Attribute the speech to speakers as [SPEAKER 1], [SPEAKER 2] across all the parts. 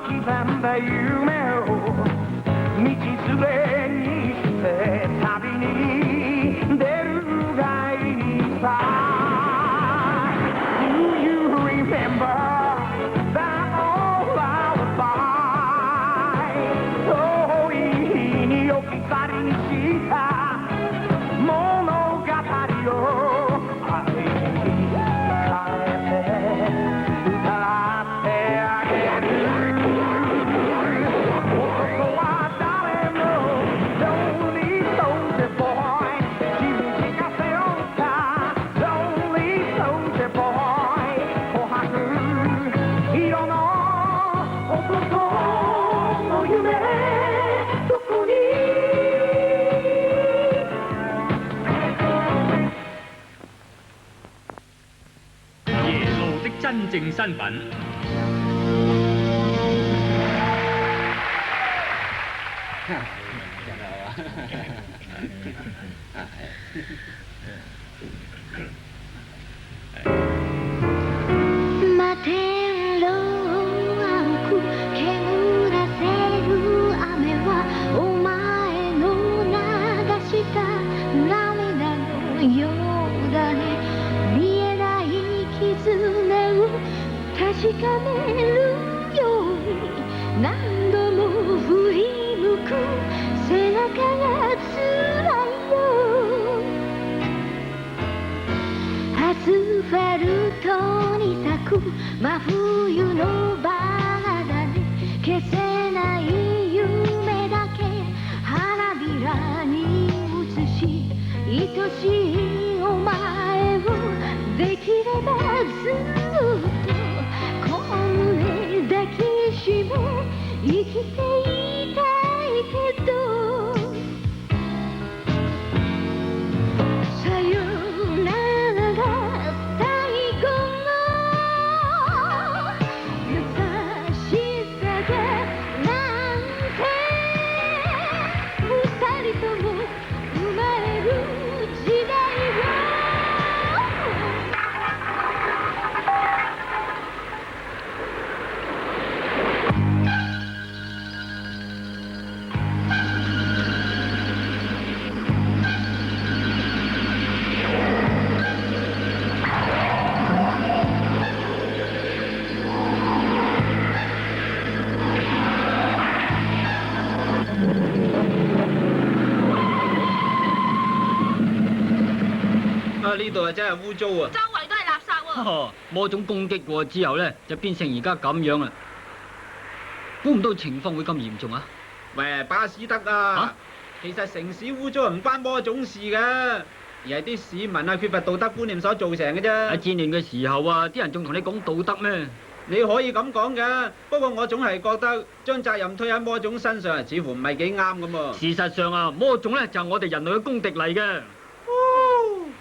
[SPEAKER 1] 刻んだ夢を道連れにして旅に出るがいいさ Do you remember that old lullaby 遠い日に置き去りにした物語を愛に変えて歌ってあげる
[SPEAKER 2] 真正身份。
[SPEAKER 3] 確かめるように何度も振り向く背中が辛いよアスファルトに咲く真冬のバラだね消せない夢だけ花びらに映し愛しいお前をできればずっと 抱きしめ生きていたいけどさよならが最後の優しさだなんて二人とも生まれる時代を
[SPEAKER 4] 呢度啊真係污糟啊！
[SPEAKER 5] 周圍都係垃圾喎。
[SPEAKER 2] 魔種攻擊過之後咧，就變成而家咁樣啦。估唔到情況會咁嚴重啊！
[SPEAKER 4] 喂，巴斯德啊，其實城市污糟唔關魔種事㗎，而係啲市民啊缺乏道德觀念所造成嘅啫。
[SPEAKER 2] 喺戰亂嘅時候啊，啲人仲同你講道德咩？
[SPEAKER 4] 你可以咁講㗎，不過我總係覺得將責任推喺魔種身上，似乎唔係幾啱咁喎。
[SPEAKER 2] 事實上啊，魔種咧就係我哋人類嘅公敵嚟嘅。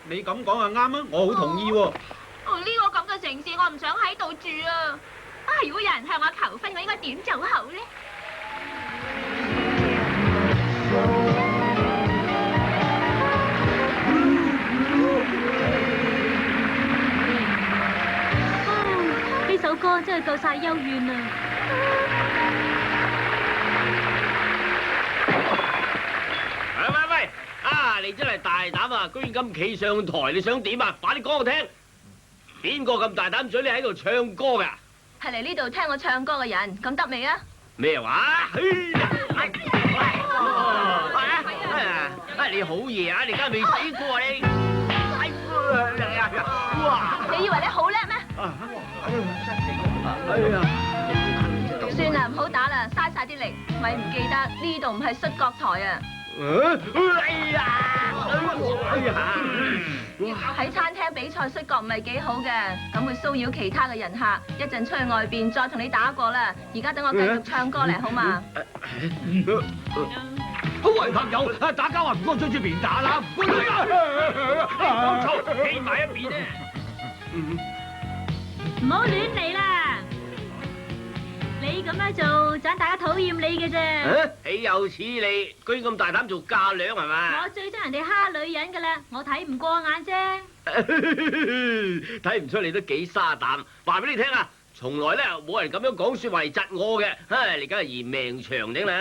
[SPEAKER 4] 你咁講啊啱啊，我好同意喎。
[SPEAKER 5] 呢個咁嘅城市，我唔想喺度住啊！如果有人向我求婚，我應該點做好呢？
[SPEAKER 3] 呢首歌真係夠晒幽怨啊！
[SPEAKER 6] 喂！啊，你真係大膽啊！居然咁企上台，你想點啊？快啲講我聽！邊個咁大膽准你喺度唱歌㗎？
[SPEAKER 5] 係嚟呢度聽我唱歌嘅人，咁得未啊？
[SPEAKER 6] 咩話？你好嘢啊！你而家未死過你？
[SPEAKER 5] 你以為你好叻咩？算啦，唔好打啦，嘥晒啲力，咪唔記得呢度唔係摔角台啊！ 喺餐廳比賽摔角唔係幾好嘅，咁會騷擾其他嘅人客。一陣出去外邊再同你打過啦。而家等我繼續唱歌嚟好嘛？
[SPEAKER 6] 喂，朋友，打交啊，唔該追住邊打啦，唔該你啊！講錯，企埋一邊啫。
[SPEAKER 3] 唔好亂嚟啦！你咁樣做，盞大家討厭你嘅啫。
[SPEAKER 6] 豈有此理！居然咁大膽做嫁娘係嘛？
[SPEAKER 3] 我最憎人哋蝦女人噶啦，我睇唔過眼啫。
[SPEAKER 6] 睇唔出你都幾沙膽。話俾你聽啊，從來咧冇人咁樣講説話嚟窒我嘅，唉，你梗係嫌命長頂啦！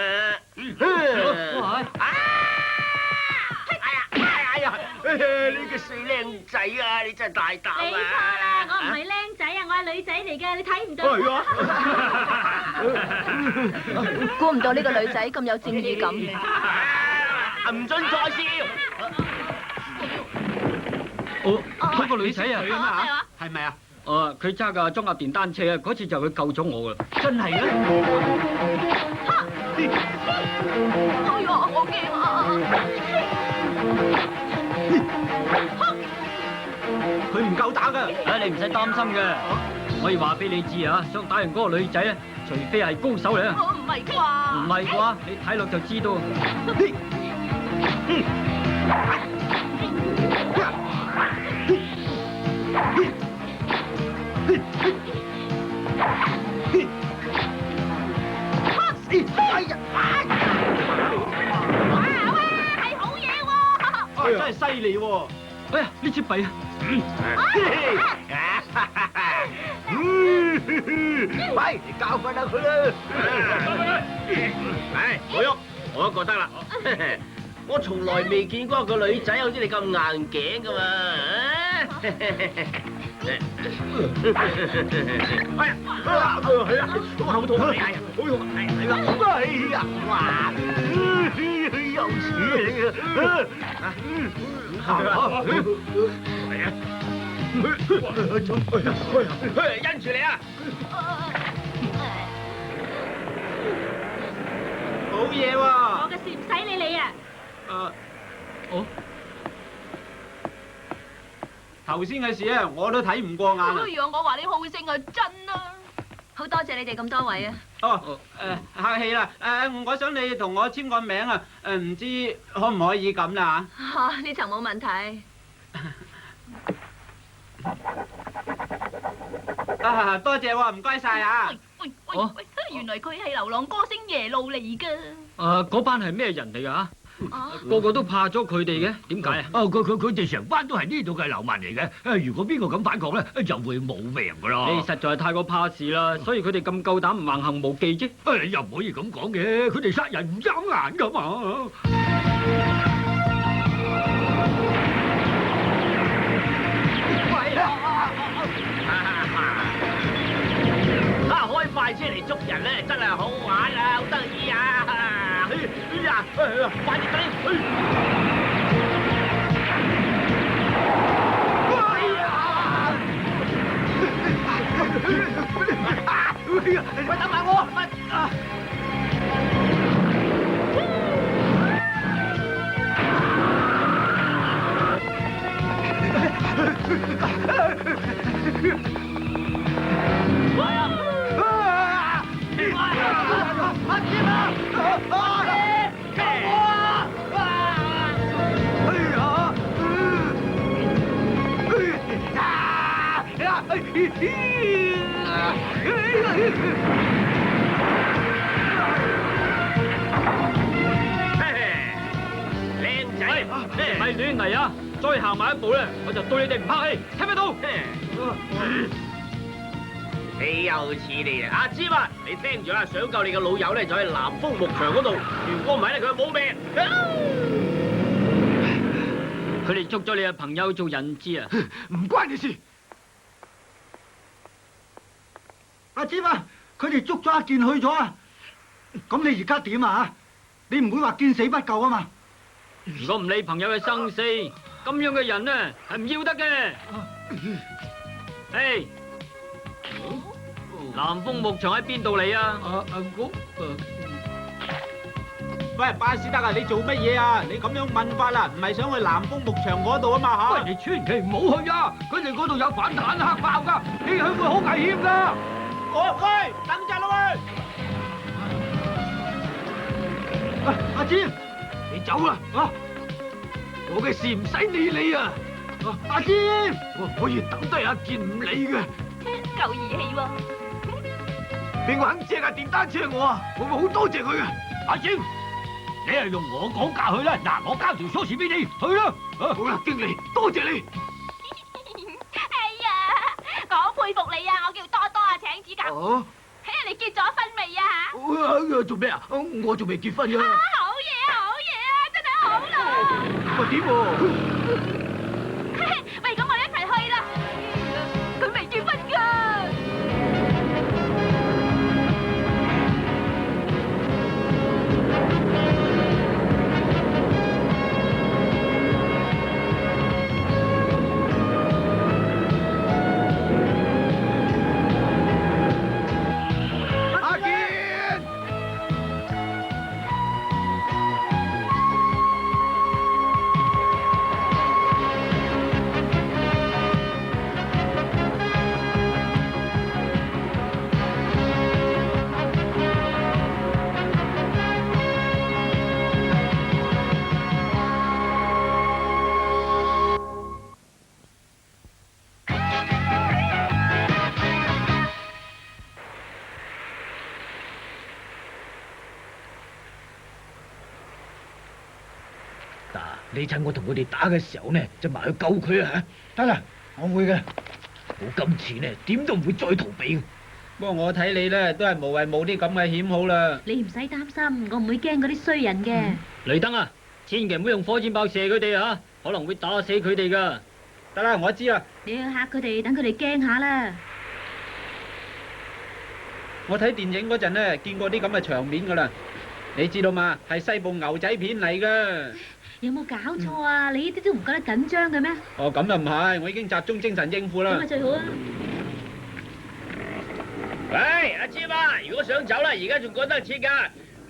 [SPEAKER 6] 哎呀，你個死靚仔啊！你真係大膽啊！
[SPEAKER 7] 你錯啦，我唔係僆仔啊，我係女仔嚟嘅，你睇唔到？
[SPEAKER 5] 估唔到呢個女仔咁有正義感。
[SPEAKER 6] 唔准再笑！
[SPEAKER 2] 哦，嗰個女仔啊，
[SPEAKER 7] 咩話？
[SPEAKER 4] 係咪啊？
[SPEAKER 2] 佢揸架裝甲電單車啊，嗰次就佢救咗我噶。
[SPEAKER 4] 真係啊！
[SPEAKER 5] 哎呀，我驚啊！
[SPEAKER 4] 佢唔夠打㗎。
[SPEAKER 2] 你唔使擔心嘅，可以話俾你知啊，想打贏嗰個女仔咧，除非係高手嚟啊。
[SPEAKER 5] 我唔係啩？
[SPEAKER 2] 唔係啩？你睇落就知道。
[SPEAKER 7] 係好嘢喎！
[SPEAKER 4] 真係犀利喎！
[SPEAKER 2] 哎呀，呢支筆啊！
[SPEAKER 6] 喂，你教訓下佢啦！唉，冇喐，我都覺得啦。我從來未見過一個女仔好似你咁硬頸噶嘛！哎呀，係啊，我好痛啊！哎呀，好痛啊！係啦，哎呀，哇，有錢你啊！係啊，因住你啊！
[SPEAKER 4] 好嘢喎！
[SPEAKER 7] 我嘅事唔使理你啊！
[SPEAKER 4] 頭先嘅事啊，我都睇唔過眼啊！
[SPEAKER 5] 哎呀，我話你好勝啊，真啊！好多謝你哋咁多位啊！
[SPEAKER 4] 客氣啦，我想你同我簽個名啊，唔知可唔可以咁啦
[SPEAKER 5] 嚇，呢層冇問題。
[SPEAKER 4] 多謝喎，唔該晒啊！
[SPEAKER 7] 喂，原來佢係流浪歌星耶路嚟㗎。
[SPEAKER 2] 嗰班係咩人嚟㗎？個個都怕咗佢哋嘅，點解啊？
[SPEAKER 8] 佢哋成班都係呢度嘅流民嚟嘅。如果邊個咁反抗咧，就會冇命㗎啦。
[SPEAKER 2] 你實在係太過怕事啦，所以佢哋咁夠膽橫行無忌啫。
[SPEAKER 8] 你又唔可以咁講嘅，佢哋殺人唔眨眼㗎嘛。
[SPEAKER 6] 開快車嚟捉人咧，真係好玩啊，好得意啊！快啲！喂，等埋我！靚仔，
[SPEAKER 2] 咪亂嚟啊！再行埋一步咧，我就對你哋唔客氣，聽唔到？
[SPEAKER 6] 你又似你啊！阿芝啊，你聽住啦，想救你嘅老友咧，就喺南風牧場嗰度。如果唔係咧，佢冇命。
[SPEAKER 2] 佢哋捉咗你嘅朋友做人質啊！
[SPEAKER 8] 唔關你事。
[SPEAKER 9] 阿芝啊，佢哋捉咗阿健去咗啊！咁你而家點啊？你唔會話見死不救啊嘛？
[SPEAKER 2] 如果唔理朋友嘅生死，咁樣嘅人呢係唔要得嘅。嘿，南風牧場喺邊度嚟啊？
[SPEAKER 4] 喂，巴斯德啊，你做乜嘢啊？你咁樣問法啦，唔係想去南風牧場嗰度啊嘛嚇？
[SPEAKER 8] 喂，你千祈唔好去啊！佢哋嗰度有反坦克炮㗎，你去會好危險㗎。
[SPEAKER 4] 喂，等陣啦喂！
[SPEAKER 9] 阿芝，
[SPEAKER 8] 你走啦啊！我嘅事唔使理你啊！
[SPEAKER 9] 阿芝，
[SPEAKER 8] 我可以等低阿健唔理嘅。
[SPEAKER 7] 夠義氣喎！
[SPEAKER 8] 邊個肯借架電單車我啊？我會好多謝佢嘅。阿健，你係用我講價去啦。嗱，我交條鎖匙俾你，去啦。好啦，經理，多謝你。
[SPEAKER 7] 哎呀，我佩服你啊！我叫多多啊，請指㗎。
[SPEAKER 8] 哦，
[SPEAKER 7] 你結咗婚未啊？
[SPEAKER 8] 做咩啊？我仲未結婚㗎。
[SPEAKER 7] 好嘢，好嘢啊！真係好咯。
[SPEAKER 8] 喂，點喎？
[SPEAKER 7] 喂，咁我哋一齊去啦。佢未結婚㗎。
[SPEAKER 8] 阿健，嗱，你趁我同佢哋打嘅時候呢，就埋去救佢啊！嚇，
[SPEAKER 9] 得啦，我會嘅。
[SPEAKER 8] 我今次呢，點都唔會再逃避嘅。
[SPEAKER 4] 不過我睇你咧都係無謂冒啲咁嘅險好啦。
[SPEAKER 7] 你唔使擔心，我唔會驚嗰啲衰人嘅。
[SPEAKER 2] 雷登啊，千祈唔好用火箭炮射佢哋啊，可能會打死佢哋噶。
[SPEAKER 4] 得啦，我知啦。
[SPEAKER 7] 你要嚇佢哋，等佢哋驚下啦。
[SPEAKER 4] 我睇電影嗰陣咧見過啲咁嘅場面噶啦。你知道嘛？係西部牛仔片嚟噶。
[SPEAKER 7] 有冇搞錯啊？你呢啲都唔覺得緊張嘅咩？
[SPEAKER 4] 哦，咁又唔係，我已經集中精神應付啦
[SPEAKER 7] 咁咪。最好啊！
[SPEAKER 6] 喂，阿芝麻，如果想走啦，而家仲趕得切㗎。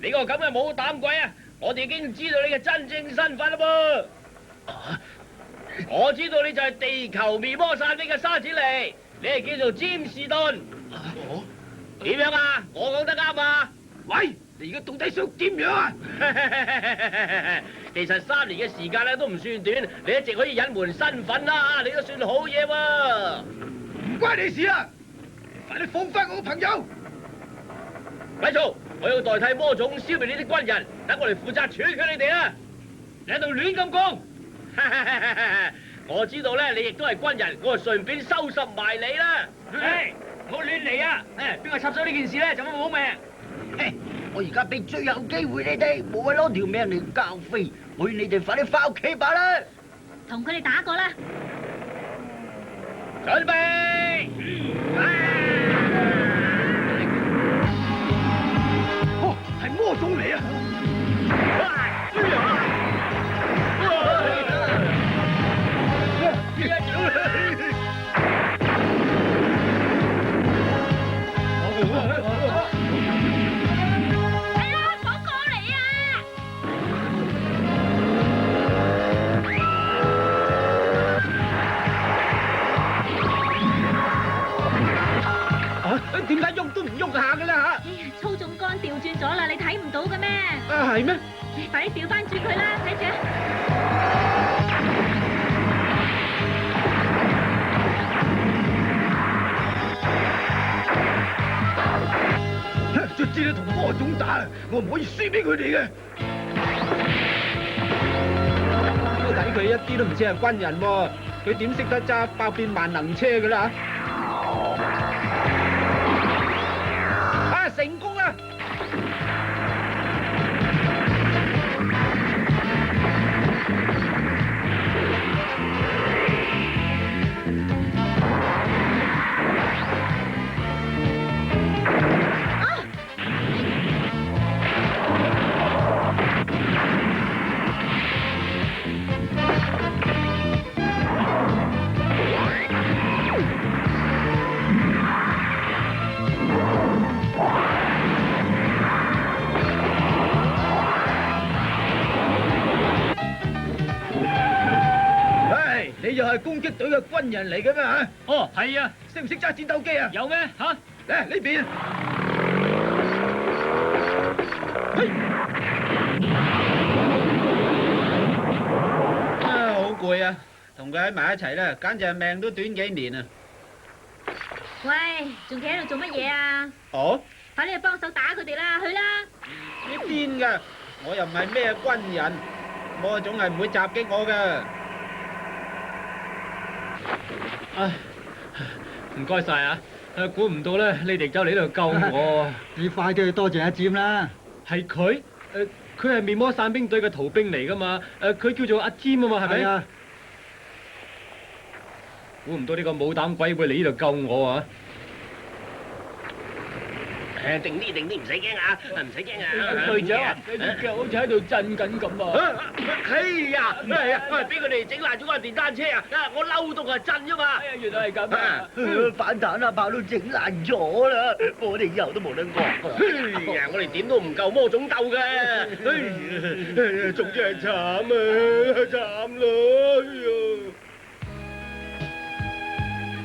[SPEAKER 6] 你個咁嘅冇膽鬼啊！我哋已經知道你嘅真正身份啦噃。我知道你就係地球面魔散飛嘅沙子嚟，你係叫做詹士頓。點樣啊？我講得啱啊！
[SPEAKER 8] 喂，你而家到底想點樣啊？
[SPEAKER 6] 其實3年嘅時間咧都唔算短，你一直可以隱瞞身份啦，你都算好嘢喎。
[SPEAKER 8] 唔關你事啊！快啲放翻我個朋友！
[SPEAKER 6] 咪嘈！我要代替魔種消滅呢啲軍人，等我嚟負責處決你哋啊！你喺度亂咁講。我知道咧，你亦都係軍人，我就順便收拾埋你啦。
[SPEAKER 8] 誒，唔好亂嚟啊！邊個插手呢件事咧，就冇命。
[SPEAKER 10] 我而家俾最後機會你哋，冇謂攞條命嚟交飛，我勸你哋快啲翻屋企吧啦！
[SPEAKER 7] 同佢哋打過啦。
[SPEAKER 6] 準備！
[SPEAKER 8] 哦，係魔種嚟啊！
[SPEAKER 4] 點解喐都唔喐下嘅啦嚇？
[SPEAKER 7] 哎呀，操縱杆調轉咗啦，你睇唔到嘅咩？
[SPEAKER 4] 啊，係咩？
[SPEAKER 7] 你快啲調翻轉佢啦，睇住啊！
[SPEAKER 8] 卒之你同魔種打，我唔可以輸俾佢哋嘅。
[SPEAKER 4] 我睇佢一啲都唔似係軍人喎，佢點識得揸百變萬能車嘅啦？啊，成功啦！
[SPEAKER 8] 你又係攻擊隊嘅軍人嚟嘅咩嚇？
[SPEAKER 2] 哦，係啊，
[SPEAKER 8] 識唔識揸戰鬥機啊？
[SPEAKER 2] 有咩嚇？
[SPEAKER 8] 嚟呢邊。
[SPEAKER 4] 啊，好攰啊！同佢喺埋一齊咧，簡直係命都短幾年啊！
[SPEAKER 7] 喂，仲企喺度做乜嘢啊？
[SPEAKER 4] 哦，
[SPEAKER 7] 快啲去幫手打佢哋啦，去啦！
[SPEAKER 4] 你癲㗎！我又唔係咩軍人，魔種係唔會襲擊我㗎。
[SPEAKER 2] 唉，唔該晒啊！
[SPEAKER 11] 估唔到咧，你哋走嚟呢度救我。
[SPEAKER 9] 你快啲去多謝阿占啦。
[SPEAKER 11] 係佢？佢係面魔散兵隊嘅逃兵嚟噶嘛？佢叫做阿占啊嘛，係咪？
[SPEAKER 9] 係啊。
[SPEAKER 11] 估唔到呢個冇膽鬼會嚟呢度救我啊！
[SPEAKER 6] 定啲，唔使驚啊，唔使驚啊！
[SPEAKER 11] 隊長，你隻腳好似喺度震緊咁啊！
[SPEAKER 6] 係呀，俾佢哋整爛咗架電單車啊！我嬲到啊震啫嘛！
[SPEAKER 11] 哎呀，原來係咁啊！
[SPEAKER 10] 反彈啊，炮都整爛咗啦，我哋以後都冇得惡啊！
[SPEAKER 6] 哎呀，我哋點都唔夠魔種鬥嘅，哎呀，總之係慘啊，慘咯！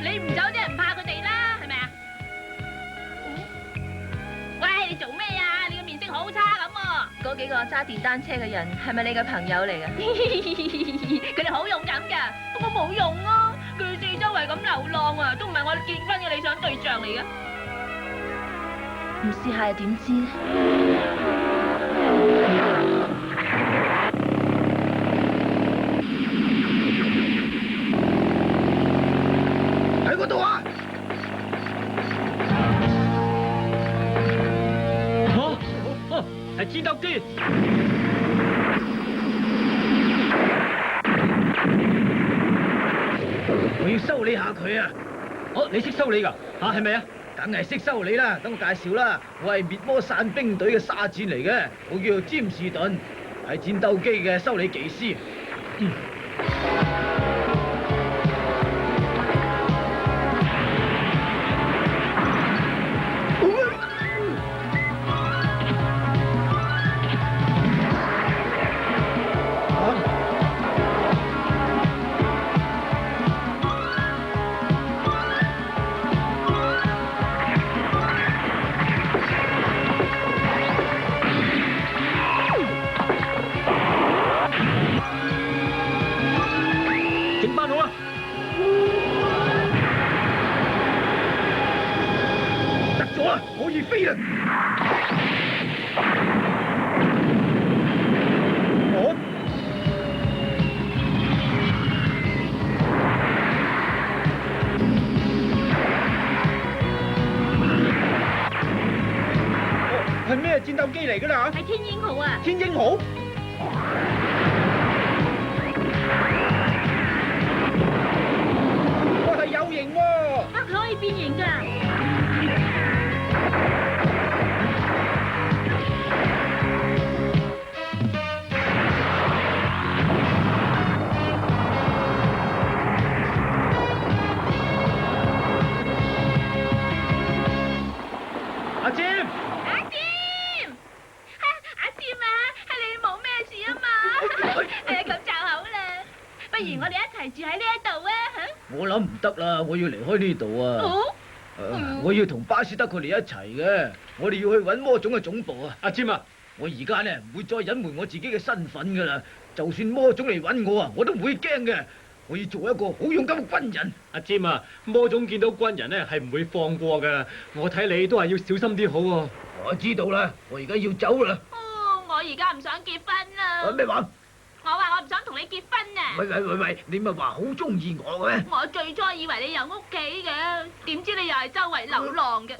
[SPEAKER 7] 你唔走啲人唔怕佢哋啦，係咪啊？喂，你做咩啊？你個面色好差咁喎！
[SPEAKER 5] 嗰幾個揸電單車嘅人係咪你嘅朋友嚟㗎？
[SPEAKER 7] 佢哋好勇敢㗎，不過冇用啊！佢哋四周圍咁流浪啊，都唔係我結婚嘅理想對象嚟㗎。
[SPEAKER 5] 唔試下又點知呢？
[SPEAKER 10] 喺嗰度啊！
[SPEAKER 11] 係戰鬥機！
[SPEAKER 8] 我要修理下佢啊！
[SPEAKER 11] 你識修理㗎？係咪啊？
[SPEAKER 8] 梗係識修理啦，等我介紹啦。我係滅魔散兵隊嘅沙戰嚟嘅，我叫做詹士頓，係戰鬥機嘅修理技師。
[SPEAKER 11] 整翻好啦！
[SPEAKER 8] 得咗啦，可以飛啦！係咩戰鬥機嚟㗎啦？
[SPEAKER 7] 係天英號啊！
[SPEAKER 8] 天英號？哇，係有型喎！
[SPEAKER 7] 啊，佢可以變形㗎！
[SPEAKER 11] 阿占！
[SPEAKER 7] 阿占，阿占啊，係你冇咩事啊嘛？咁就好啦，不如我哋一齊住喺呢一度啊！
[SPEAKER 8] 我諗唔得啦，我要離開呢度啊！我要同巴斯德佢哋一齊嘅，我哋要去揾魔種嘅總部啊！
[SPEAKER 11] 阿占啊，
[SPEAKER 8] 我而家呢唔會再隱瞞我自己嘅身份噶啦，就算魔種嚟揾我啊，我都唔會驚嘅。我要做一個好勇敢嘅軍人。
[SPEAKER 11] 阿占啊，魔種見到軍人咧係唔會放過噶，我睇你都係要小心啲好喎。
[SPEAKER 8] 我知道啦，我而家要走啦。
[SPEAKER 7] 哦，我而家唔想結婚啦。
[SPEAKER 8] 咩話？
[SPEAKER 7] 我話我唔想同你結婚啊！
[SPEAKER 8] 喂，你咪話好中意我嘅咩？
[SPEAKER 7] 我最初以為你有屋企嘅，點知你又係周圍流浪嘅。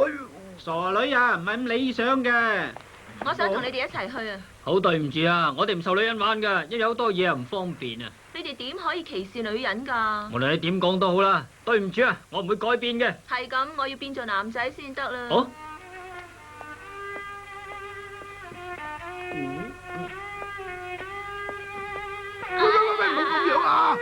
[SPEAKER 4] 傻女啊，唔係咁理想嘅。
[SPEAKER 5] 我想同你哋一齊去啊！
[SPEAKER 2] 好對唔住啊，我哋唔受女人玩㗎，因為有好多嘢又唔方便啊。
[SPEAKER 5] 你哋點可以歧視女人㗎？
[SPEAKER 2] 無論你點講都好啦，對唔住啊，我唔會改變嘅。
[SPEAKER 5] 係咁，我要變做男仔先得啦。
[SPEAKER 2] 好。
[SPEAKER 10] 喂，唔好咁樣啊！